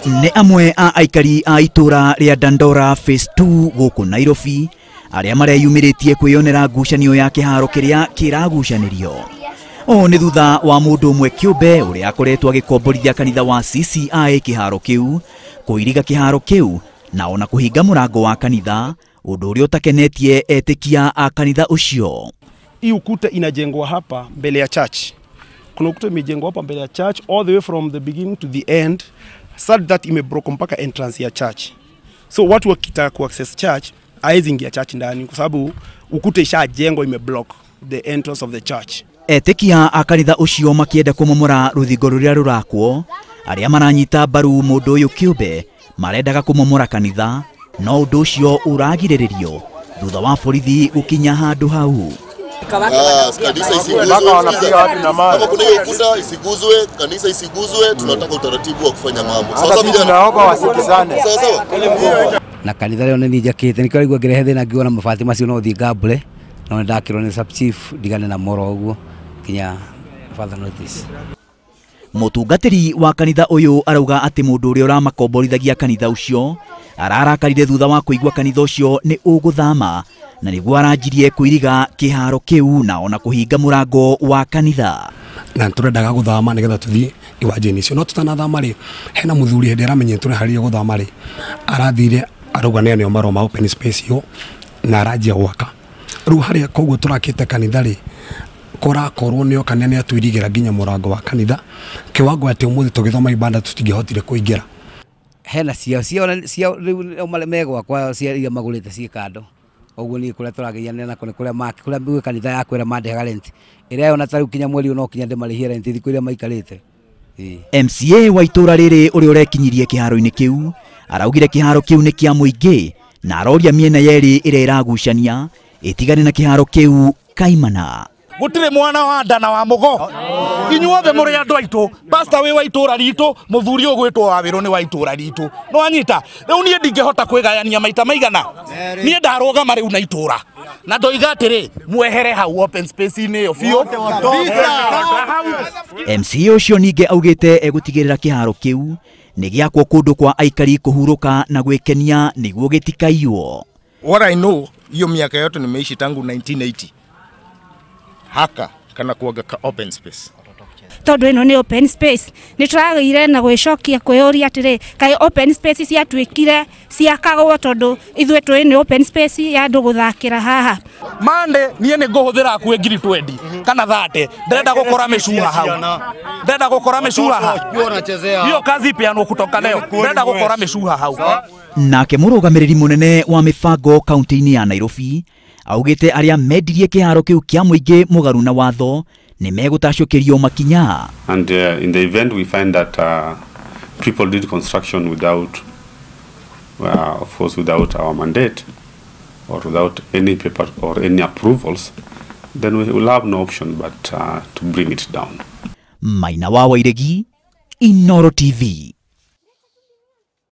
Nĩ amwe a aikari a itura ria Dandora phase 2 guku Nairobi aria mareyumĩrĩtie kwĩyonera ngucanio ya kiharo kiria kiragucanirio. O nĩ thutha wa mundu umwe kiumbe uria akoretwo agĩkomborithia kanitha wa CCI kiharo kiu kuiriga kiharo kiu na ona kuhinga murango wa kanitha, undu uria utakenetie etikia a kanitha ucio. Hii ukuta inajengwa hapa mbele ya church. Kuna ukuta imejengwa hapa mbele ya church all the way from the beginning to the end, such that imebroken mpaka entrance ya church. So watu wakitaka ku access church hawezi ingia church ndani kwa sababu ukuta ishajengwa imeblock the entrance of the church. Etikia a kanitha ucio makienda kumomora ruthingo ruria rurakwo, aria maranyita mbaru mundu uyu kiumbe marendaga kumomora kanitha, no undu ucio uragirĩrĩrio thutha wa borithi gukinya handu hau. Kanisa isiguzwe, kama kuna hiyo ukuta isiguzwe, kanisa isiguzwe, tunataka utaratibu wa kufanya mambo. Sasa tunaomba wasikizane. Sawa. Na kanitha leo ni jakete ni kari gwa gethe na ngiona mabati macio no thi ngambure no ndakirwo ni sub chief digane na moro uguo kinya father notice. Mutungatiri wa kanitha uyu arauga ati mundu uria uramakomborithagia kanitha ucio ararakarire thutha wa kuigwa kanitha ucio ni uguthama na niguo aranjirie kuiriga kiharo kiu na ona kuhinga murango wa kanitha. Na turendaga guthama nigetha tuthie iwajeni icio no tutanathama ri hena muthuri hindi aramenye turi haria guthama ri arathire arauga nene maroma open space yo na arajia gwaka riu haria koguo turakite kanitha ri korakorwo nio kanene atwirigira nginya murango wa kanitha kiwango ati umuthi tugithoma ibanda tutingihotire kuingira. Hena cia riu megwa kwa cia iria magurite ci kando oguo ni kuria turageria na kuria maki kuria mbiwe kanitha yakwira mandeha rent iria ona tariu kinya mweri no kinya ndemarihia rent thiku iria maikarite. MCA wa itura riri uri urekinyirie kiharo-ini kiu araugire kiharo kiu ni kia muingi na aroria miena yeri iria iragucania itigane na kiharo kiu kaimana. Gutire mwana wa ndana wa mugo inyuothe muri andu aitu pastor wi wa itura ritu muthuri ugwitwo Wawiru ni wa itura ritu no anyita riu nie ndingehota kwigayania maita maigana nie ndaroga mari una itura na ndoiga atiri mwehere hau open space ini yo fio. MCA ucio ninge augite egutigirira kiharo kiu ni giakwo kundu kwa aikari kuhuruka na gwikenia niguo gitikaiywo. What I know hiyo miaka yote nimeishi tangu 1980 haka kana kuaga ka open space. Tondu ino ni open space ni turagire na gwicokia kwioria atiri kai open space cia twikire cia kagwo tondu ithwe twi ni open space ya andu guthakira haha. Mande nie ni nguhuthira ku ngiri 20 kana 30 ndenda gukora mecura hau ndenda gukora mecura hau hiyo kazi piano kutoka leo ndenda gukora mecura hau. Nake murugamiriri munene wa mibango kaunti-ini ya Nairobi augite aria mendirie kiharo kiu kia muingi mugaru na watho ni megutacokerio makinya. And in the event we find that people did construction without of course without our mandate or without any paper or any approvals, then we will have no option but to bring it down. Maina wa Wairegi, Inooro TV.